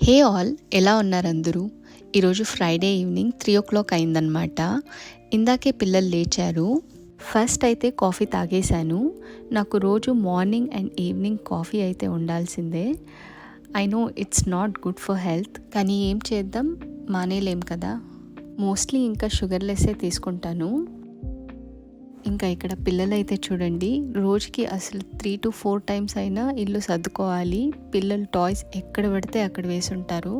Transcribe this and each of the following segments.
Hey all, ఎలా ఉన్నారు అందరూ? ఈరోజు ఫ్రైడే ఈవినింగ్ 3:00 అయిందనమాట. ఇందాకే పిల్లలు లేచారు. ఫస్ట్ అయితే కాఫీ తాగేశాను. నాకు రోజు మార్నింగ్ అండ్ ఈవినింగ్ కాఫీ అయితే ఉండాల్సిందే. I know it's not good for health, కానీ ఏం చేద్దాం, మానేలేం కదా. మోస్ట్లీ ఇంకా షుగర్లెస్సే తీసుకుంటాను. ఇంకా ఇక్కడ పిల్లలైతే చూడండి, రోజుకి అసలు 3 to 4 టైమ్స్ అయినా ఇల్లు సర్దుకోవాలి. పిల్లలు టాయ్స్ ఎక్కడ పడితే అక్కడ వేసుంటారు.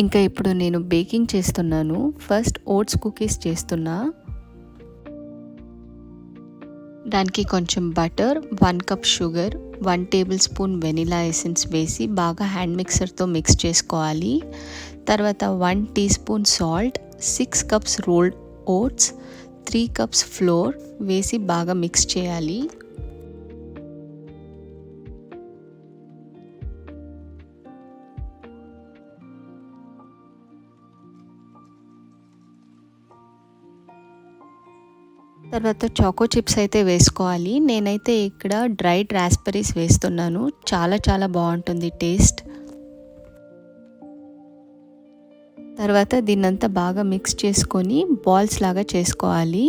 ఇంకా ఇప్పుడు నేను బేకింగ్ చేస్తున్నాను. ఫస్ట్ ఓట్స్ కుకీస్ చేస్తున్నా. దానికి కొంచెం butter, 1 cup sugar, 1 tablespoon vanilla essence వేసి బాగా హ్యాండ్ మిక్సర్తో మిక్స్ చేసుకోవాలి. తర్వాత 1 teaspoon salt, 6 cups rolled oats, 3 cups flour వేసి బాగా మిక్స్ చేయాలి. తర్వాత చాకో చిప్స్ అయితే వేసుకోవాలి. నేనైతే ఇక్కడ డ్రైడ్ రాస్బెర్రీస్ వేస్తున్నాను. చాలా బాగుంటుంది టేస్ట్. తర్వాత దీన్నంతా బాగా మిక్స్ చేసుకొని బాల్స్ లాగా చేసుకోవాలి.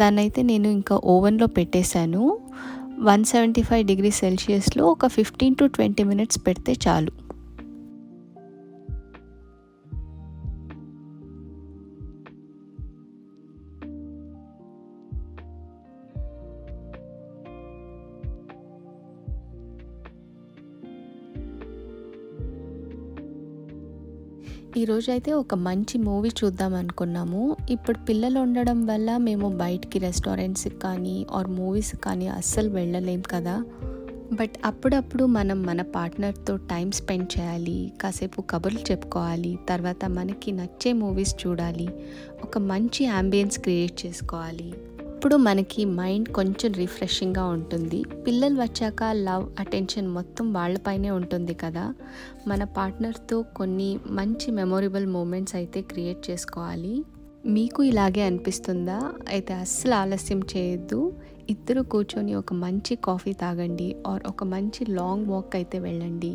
దాన్నైతే నేను ఇంకా ఓవెన్లో పెట్టేశాను. 175 డిగ్రీ సెల్సియస్లో ఒక 15 to 20 మినిట్స్ పెడితే చాలు. ఈరోజు అయితే ఒక మంచి మూవీ చూద్దాం అనుకున్నాము. ఇప్పుడు పిల్లలు ఉండడం వల్ల మేము బయటికి రెస్టారెంట్స్కి కానీ ఆర్ మూవీస్కి కానీ అస్సలు వెళ్ళలేం కదా. బట్ అప్పుడప్పుడు మనం మన పార్ట్నర్తో టైం స్పెండ్ చేయాలి, కాసేపు కబుర్లు చెప్పుకోవాలి, తర్వాత మనకి నచ్చే మూవీస్ చూడాలి, ఒక మంచి యాంబియన్స్ క్రియేట్ చేసుకోవాలి. అప్పుడు మనకి మైండ్ కొంచెం రిఫ్రెషింగ్గా ఉంటుంది. పిల్లలు వచ్చాక లవ్, అటెన్షన్ మొత్తం వాళ్ళపైనే ఉంటుంది కదా. మన పార్ట్నర్తో కొన్ని మంచి మెమొరబుల్ మూమెంట్స్ అయితే క్రియేట్ చేసుకోవాలి. మీకు ఇలాగే అనిపిస్తుందా? అయితే అస్సలు ఆలస్యం చేయొద్దు. ఇద్దరు కూర్చొని ఒక మంచి కాఫీ తాగండి ఆర్ ఒక మంచి లాంగ్ వాక్ అయితే వెళ్ళండి.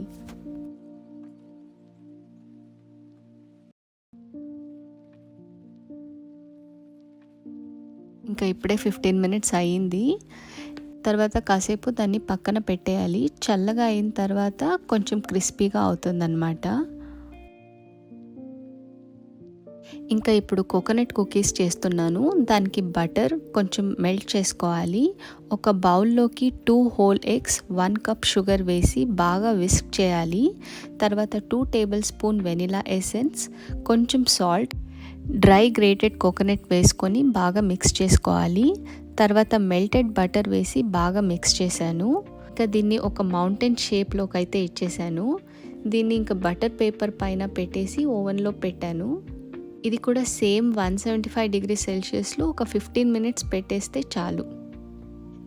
ఇంకా ఇప్పుడే 15 మినిట్స్ అయ్యింది. తర్వాత కాసేపు దాన్ని పక్కన పెట్టేయాలి. చల్లగా అయిన తర్వాత కొంచెం క్రిస్పీగా అవుతుందన్నమాట. ఇంకా ఇప్పుడు కోకోనట్ కుకీస్ చేస్తున్నాను. దానికి బటర్ కొంచెం మెల్ట్ చేసుకోవాలి. ఒక బౌల్లోకి 2 హోల్ ఎగ్స్, 1 కప్ షుగర్ వేసి బాగా విస్క్ చేయాలి. తర్వాత 2 టేబుల్ స్పూన్ వెనిలా ఎసెన్స్, కొంచెం సాల్ట్, డ్రై గ్రేటెడ్ కోకోనట్ వేసుకొని బాగా మిక్స్ చేసుకోవాలి. తర్వాత మెల్టెడ్ బటర్ వేసి బాగా మిక్స్ చేశాను. ఇంకా దీన్ని ఒక మౌంటైన్ షేప్లోకి అయితే ఇచ్చేసాను. దీన్ని ఇంకా బటర్ పేపర్ పైన పెట్టేసి ఓవెన్లో పెట్టాను. ఇది కూడా సేమ్ 175 డిగ్రీ సెల్సియస్లో ఒక 15 మినిట్స్ పెట్టేస్తే చాలు.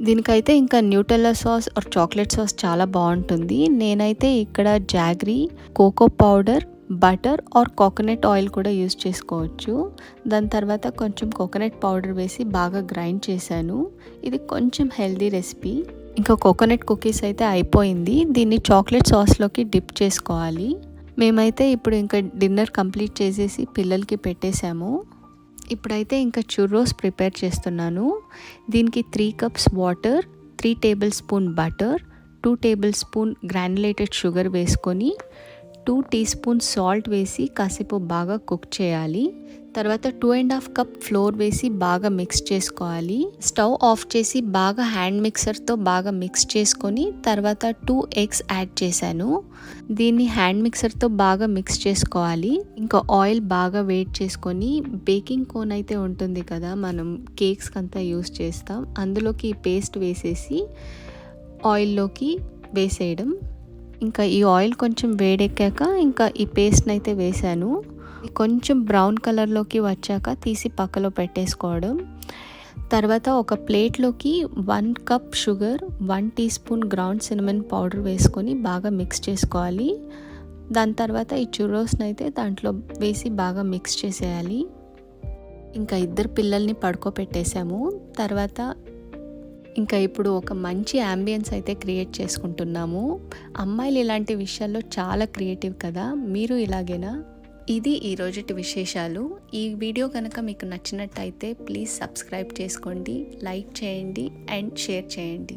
దీనికైతే ఇంకా Nutella sauce or chocolate sauce చాలా బాగుంటుంది. నేనైతే ఇక్కడ jaggery, cocoa powder, butter or coconut oil కూడా యూస్ చేసుకోవచ్చు. దాని తర్వాత కొంచెం కోకోనట్ పౌడర్ వేసి బాగా గ్రైండ్ చేశాను. ఇది కొంచెం హెల్దీ రెసిపీ. ఇంకా కోకోనట్ కుకీస్ అయితే అయిపోయింది. దీన్ని చాక్లెట్ సాస్లోకి డిప్ చేసుకోవాలి. మేమైతే ఇప్పుడు ఇంకా డిన్నర్ కంప్లీట్ చేసేసి పిల్లలకి పెట్టేశాము. ఇప్పుడైతే ఇంకా చుర్రోస్ ప్రిపేర్ చేస్తున్నాను. దీనికి 3 cups water, 3 table spoon butter, 2 table spoon granulated sugar వేసుకొని 2 టీ స్పూన్ సాల్ట్ వేసి కాసేపు బాగా కుక్ చేయాలి. తర్వాత 2.5 కప్ ఫ్లోర్ వేసి బాగా మిక్స్ చేసుకోవాలి. స్టవ్ ఆఫ్ చేసి బాగా హ్యాండ్ మిక్సర్తో బాగా మిక్స్ చేసుకొని తర్వాత 2 ఎగ్స్ యాడ్ చేశాను. దీన్ని హ్యాండ్ మిక్సర్తో బాగా మిక్స్ చేసుకోవాలి. ఇంకా ఆయిల్ బాగా వేడి చేసుకొని బేకింగ్ కోన్ అయితే ఉంటుంది కదా, మనం కేక్స్కి అంతా యూస్ చేస్తాం, అందులోకి ఈ పేస్ట్ వేసేసి ఆయిల్లోకి వేసేయడం. ఇంకా ఈ ఆయిల్ కొంచెం వేడెక్కాక ఇంకా ఈ పేస్ట్ని అయితే వేసాను. కొంచెం బ్రౌన్ కలర్లోకి వచ్చాక తీసి పక్కలో పెట్టేసుకోవడం. తర్వాత ఒక ప్లేట్లోకి 1 cup sugar, 1 teaspoon ground cinnamon powder వేసుకొని బాగా మిక్స్ చేసుకోవాలి. దాని తర్వాత ఈ చుర్రోస్ని అయితే దాంట్లో వేసి బాగా మిక్స్ చేసేయాలి. ఇంకా ఇద్దరు పిల్లల్ని పడుకోబెట్టేసాము. తర్వాత ఇంకా ఇప్పుడు ఒక మంచి యాంబియన్స్ అయితే క్రియేట్ చేసుకుంటున్నాము. అమ్మాయిలు ఇలాంటి విషయాల్లో చాలా క్రియేటివ్ కదా, మీరు ఇలాగేనా? ఇది ఈరోజుటి విశేషాలు. ఈ వీడియో కనుక మీకు నచ్చినట్టయితే ప్లీజ్ సబ్స్క్రైబ్ చేసుకోండి, లైక్ చేయండి అండ్ షేర్ చేయండి.